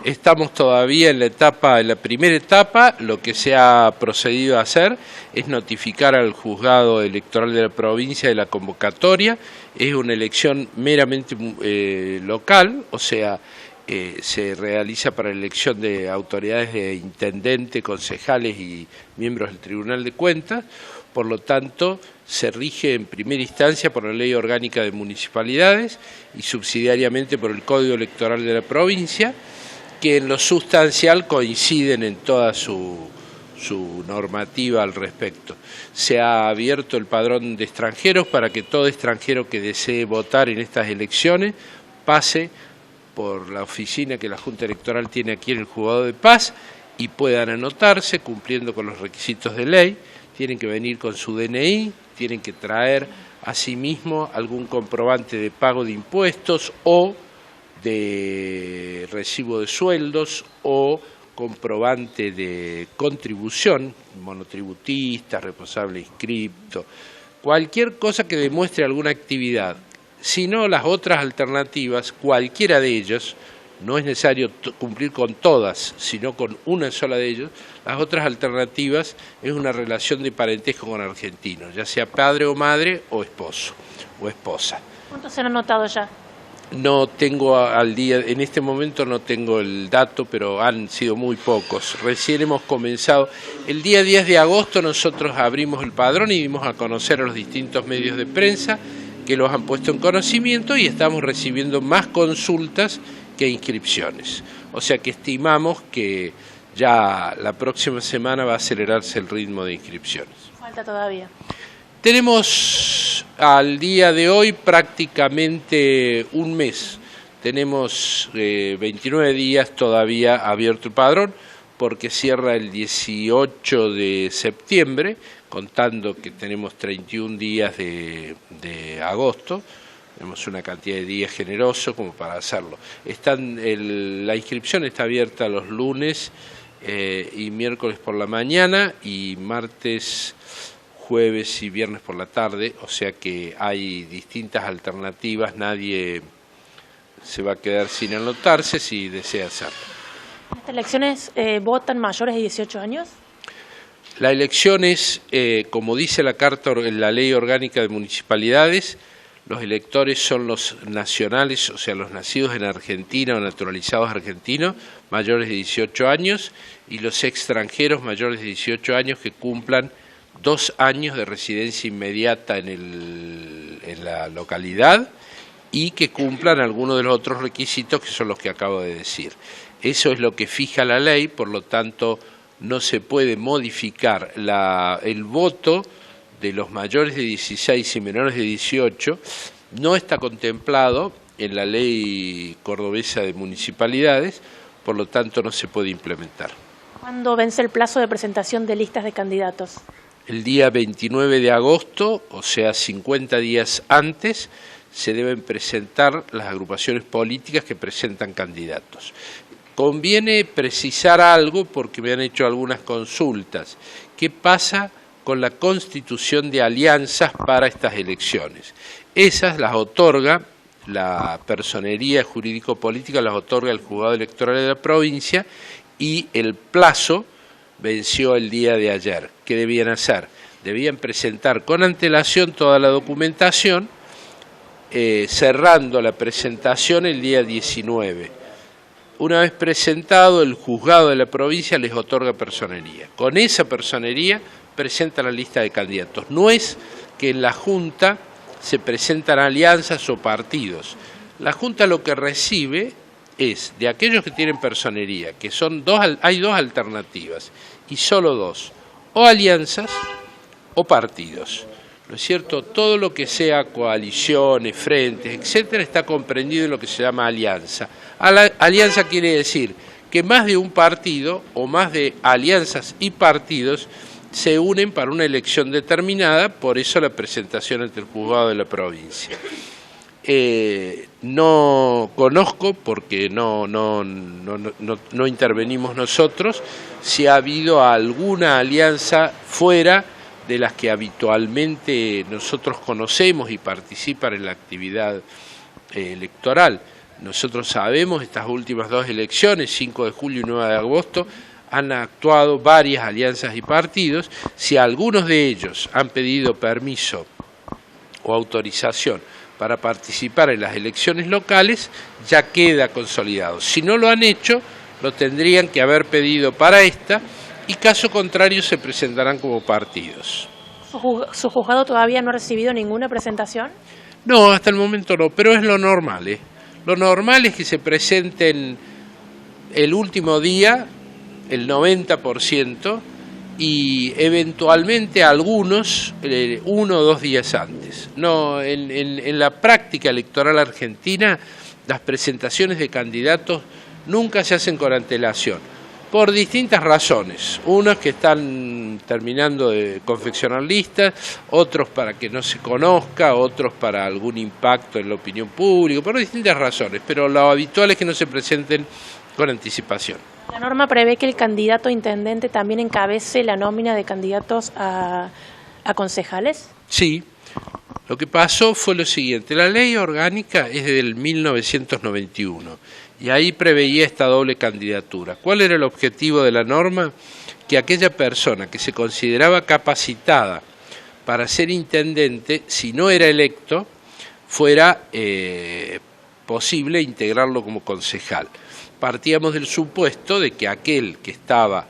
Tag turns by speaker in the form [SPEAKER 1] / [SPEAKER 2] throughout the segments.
[SPEAKER 1] Estamos todavía en la primera etapa. Lo que se ha procedido a hacer es notificar al juzgado electoral de la provincia de la convocatoria. Es una elección meramente local, o sea, se realiza para la elección de autoridades de intendente, concejales y miembros del Tribunal de Cuentas. Por lo tanto, se rige en primera instancia por la Ley Orgánica de Municipalidades y subsidiariamente por el Código Electoral de la provincia, que en lo sustancial coinciden en toda su normativa al respecto. Se ha abierto el padrón de extranjeros para que todo extranjero que desee votar en estas elecciones pase por la oficina que la Junta Electoral tiene aquí en el Juzgado de Paz y puedan anotarse cumpliendo con los requisitos de ley. Tienen que venir con su DNI, tienen que traer asimismo algún comprobante de pago de impuestos o de recibo de sueldos o comprobante de contribución, monotributista, responsable inscripto, cualquier cosa que demuestre alguna actividad. Si no, las otras alternativas, cualquiera de ellas, no es necesario cumplir con todas, sino con una sola de ellas. Las otras alternativas es una relación de parentesco con argentinos, ya sea padre o madre o esposo o esposa.
[SPEAKER 2] ¿Cuántos se han anotado ya?
[SPEAKER 1] No tengo al día, en este momento no tengo el dato, pero han sido muy pocos. Recién hemos comenzado. El día 10 de agosto nosotros abrimos el padrón y dimos a conocer a los distintos medios de prensa que los han puesto en conocimiento y estamos recibiendo más consultas que inscripciones. O sea que estimamos que ya la próxima semana va a acelerarse el ritmo de inscripciones.
[SPEAKER 2] Falta todavía.
[SPEAKER 1] Tenemos al día de hoy prácticamente un mes. Tenemos 29 días todavía abierto el padrón porque cierra el 18 de septiembre, contando que tenemos 31 días de agosto. Tenemos una cantidad de días generosos como para hacerlo. La inscripción está abierta los lunes y miércoles por la mañana y martes, jueves y viernes por la tarde, o sea que hay distintas alternativas, nadie se va a quedar sin anotarse si desea hacerlo.
[SPEAKER 2] ¿En estas elecciones votan mayores de 18 años?
[SPEAKER 1] La elección es, como dice la Ley Orgánica de Municipalidades, los electores son los nacionales, o sea, los nacidos en Argentina o naturalizados argentinos, mayores de 18 años, y los extranjeros mayores de 18 años que cumplan 2 años de residencia inmediata en la localidad y que cumplan algunos de los otros requisitos que son los que acabo de decir. Eso es lo que fija la ley, por lo tanto no se puede modificar el voto de los mayores de 16 y menores de 18, no está contemplado en la ley cordobesa de municipalidades, por lo tanto no se puede implementar.
[SPEAKER 2] ¿Cuándo vence el plazo de presentación de listas de candidatos?
[SPEAKER 1] El día 29 de agosto, o sea 50 días antes, se deben presentar las agrupaciones políticas que presentan candidatos. Conviene precisar algo porque me han hecho algunas consultas. ¿Qué pasa con la constitución de alianzas para estas elecciones? Esas las otorga la personería jurídico-política, las otorga el juzgado electoral de la provincia y el plazo venció el día de ayer. ¿Qué debían hacer? Debían presentar con antelación toda la documentación, cerrando la presentación el día 19. Una vez presentado, el juzgado de la provincia les otorga personería. Con esa personería presenta la lista de candidatos. No es que en la Junta se presentan alianzas o partidos. La Junta lo que recibe es de aquellos que tienen personería, que son hay dos alternativas, y solo dos, o alianzas o partidos. ¿No es cierto? Todo lo que sea coaliciones, frentes, etcétera, está comprendido en lo que se llama alianza. Alianza quiere decir que más de un partido o más de alianzas y partidos se unen para una elección determinada, por eso la presentación ante el juzgado de la provincia. No conozco, porque no intervenimos nosotros, si ha habido alguna alianza fuera de las que habitualmente nosotros conocemos y participan en la actividad electoral. nosotros sabemos, estas últimas dos elecciones, 5 de julio y 9 de agosto, han actuado varias alianzas y partidos. Si algunos de ellos han pedido permiso o autorización para participar en las elecciones locales, ya queda consolidado. Si no lo han hecho, lo tendrían que haber pedido para esta, y caso contrario se presentarán como partidos.
[SPEAKER 2] ¿Su juzgado todavía no ha recibido ninguna presentación?
[SPEAKER 1] No, hasta el momento no, pero es lo normal, ¿eh? Lo normal es que se presenten el último día, el 90%, y eventualmente algunos 1 o 2 días antes. No, en la práctica electoral argentina, las presentaciones de candidatos nunca se hacen con antelación, por distintas razones. Unos que están terminando de confeccionar listas, otros para que no se conozca, otros para algún impacto en la opinión pública, por distintas razones, pero lo habitual es que no se presenten con anticipación.
[SPEAKER 2] ¿La norma prevé que el candidato a intendente también encabece la nómina de candidatos a concejales?
[SPEAKER 1] Sí. Lo que pasó fue lo siguiente: la ley orgánica es del 1991 y ahí preveía esta doble candidatura. ¿Cuál era el objetivo de la norma? Que aquella persona que se consideraba capacitada para ser intendente, si no era electo, fuera posible integrarlo como concejal. Partíamos del supuesto de que aquel que estaba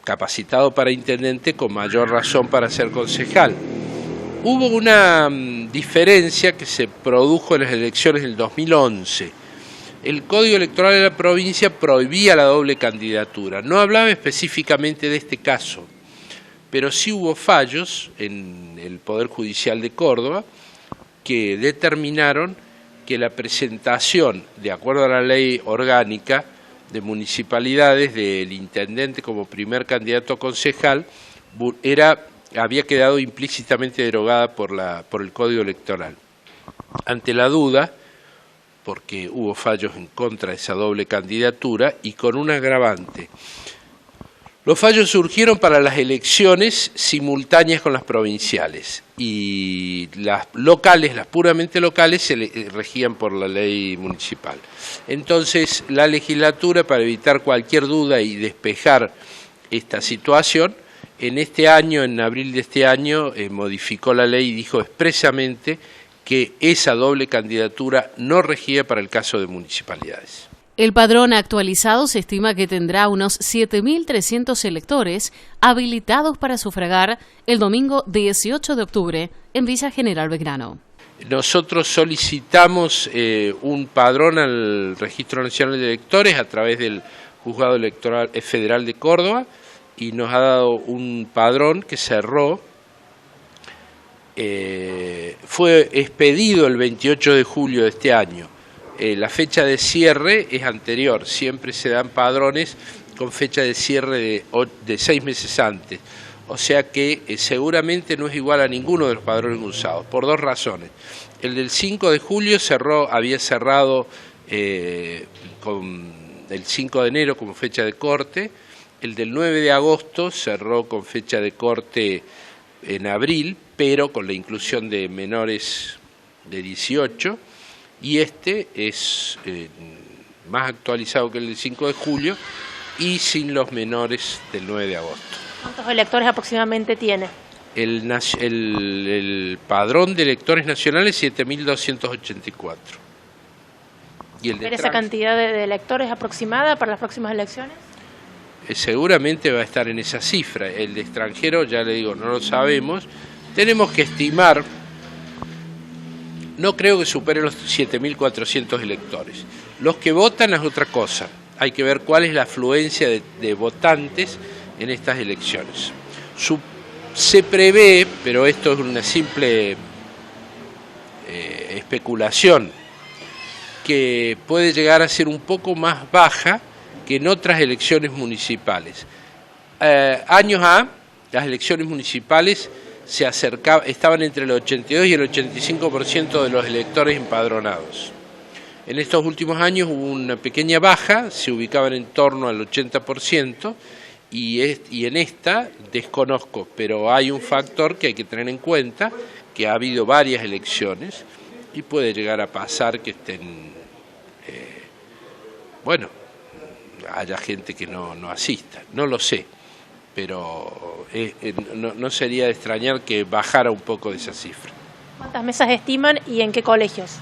[SPEAKER 1] capacitado para intendente, con mayor razón para ser concejal. Hubo una diferencia que se produjo en las elecciones del 2011. El Código Electoral de la provincia prohibía la doble candidatura. No hablaba específicamente de este caso, pero sí hubo fallos en el Poder Judicial de Córdoba que determinaron que la presentación, de acuerdo a la ley orgánica de municipalidades, del intendente como primer candidato a concejal, había quedado implícitamente derogada por el Código Electoral. Ante la duda, porque hubo fallos en contra de esa doble candidatura y con un agravante. Los fallos surgieron para las elecciones simultáneas con las provinciales, y las locales, las puramente locales, se regían por la ley municipal. Entonces, la legislatura, para evitar cualquier duda y despejar esta situación, en este año, en abril de este año, modificó la ley y dijo expresamente que esa doble candidatura no regía para el caso de municipalidades.
[SPEAKER 3] El padrón actualizado se estima que tendrá unos 7.300 electores habilitados para sufragar el domingo 18 de octubre en Villa General Belgrano.
[SPEAKER 1] Nosotros solicitamos un padrón al Registro Nacional de Electores a través del Juzgado Electoral Federal de Córdoba, y nos ha dado un padrón que cerró. Fue expedido el 28 de julio de este año. La fecha de cierre es anterior, siempre se dan padrones con fecha de cierre de 6 meses antes, o sea que seguramente no es igual a ninguno de los padrones usados, por 2 razones. El del 5 de julio había cerrado con el 5 de enero como fecha de corte, el del 9 de agosto cerró con fecha de corte en abril, pero con la inclusión de menores de 18, y este es más actualizado que el del 5 de julio y sin los menores del 9 de agosto.
[SPEAKER 2] ¿Cuántos electores aproximadamente tiene?
[SPEAKER 1] El padrón de electores nacionales 7.284. ¿Y el de
[SPEAKER 2] esa cantidad de electores aproximada para las próximas elecciones?
[SPEAKER 1] Seguramente va a estar en esa cifra. El de extranjero, ya le digo, no lo sabemos. Tenemos que estimar. No creo que supere los 7.400 electores. Los que votan es otra cosa. Hay que ver cuál es la afluencia de votantes en estas elecciones. Se prevé, pero esto es una simple especulación, que puede llegar a ser un poco más baja que en otras elecciones municipales. Años A, las elecciones municipales estaban entre el 82 y el 85% de los electores empadronados. En estos últimos años hubo una pequeña baja, se ubicaban en torno al 80%, y en esta desconozco, pero hay un factor que hay que tener en cuenta, que ha habido varias elecciones y puede llegar a pasar que estén, bueno, haya gente que no asista, no lo sé, pero no sería de extrañar que bajara un poco de esa cifra.
[SPEAKER 2] ¿Cuántas mesas estiman y en qué colegios?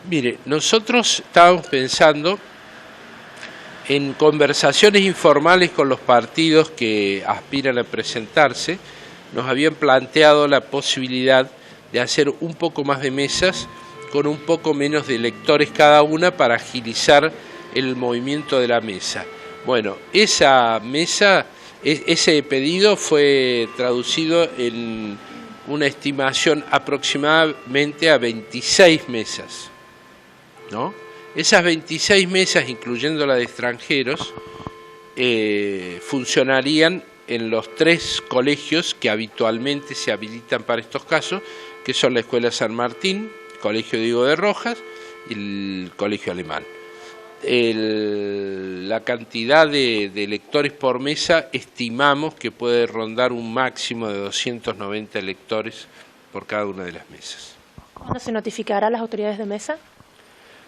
[SPEAKER 1] Mire, nosotros estábamos pensando en conversaciones informales con los partidos que aspiran a presentarse. Nos habían planteado la posibilidad de hacer un poco más de mesas con un poco menos de electores cada una para agilizar el movimiento de la mesa. Bueno, esa mesa, ese pedido fue traducido en una estimación aproximadamente a 26 mesas, ¿no? Esas 26 mesas, incluyendo la de extranjeros, funcionarían en los 3 colegios que habitualmente se habilitan para estos casos, que son la Escuela San Martín, el Colegio Diego de Rojas y el Colegio Alemán. La cantidad de electores por mesa estimamos que puede rondar un máximo de 290 electores por cada una de las mesas.
[SPEAKER 2] ¿Cuándo se notificará a las autoridades de mesa?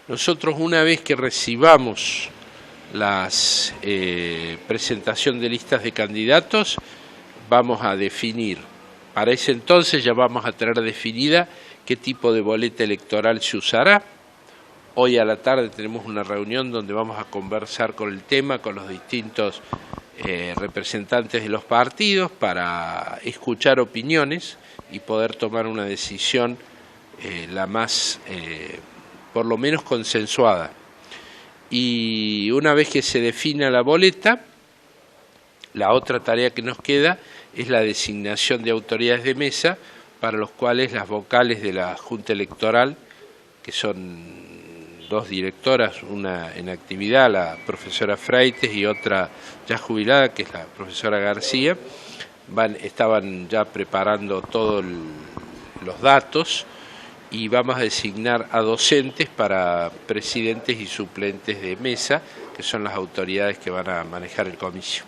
[SPEAKER 1] Nosotros, una vez que recibamos la presentación de listas de candidatos, vamos a definir. Para ese entonces ya vamos a tener definida qué tipo de boleta electoral se usará. Hoy a la tarde tenemos una reunión donde vamos a conversar con el tema, con los distintos representantes de los partidos para escuchar opiniones y poder tomar una decisión la más, por lo menos consensuada. Y una vez que se defina la boleta, la otra tarea que nos queda es la designación de autoridades de mesa, para los cuales las vocales de la Junta Electoral, que son 2 directoras, una en actividad, la profesora Freites, y otra ya jubilada, que es la profesora García, estaban ya preparando todos los datos, y vamos a designar a docentes para presidentes y suplentes de mesa, que son las autoridades que van a manejar el comicio.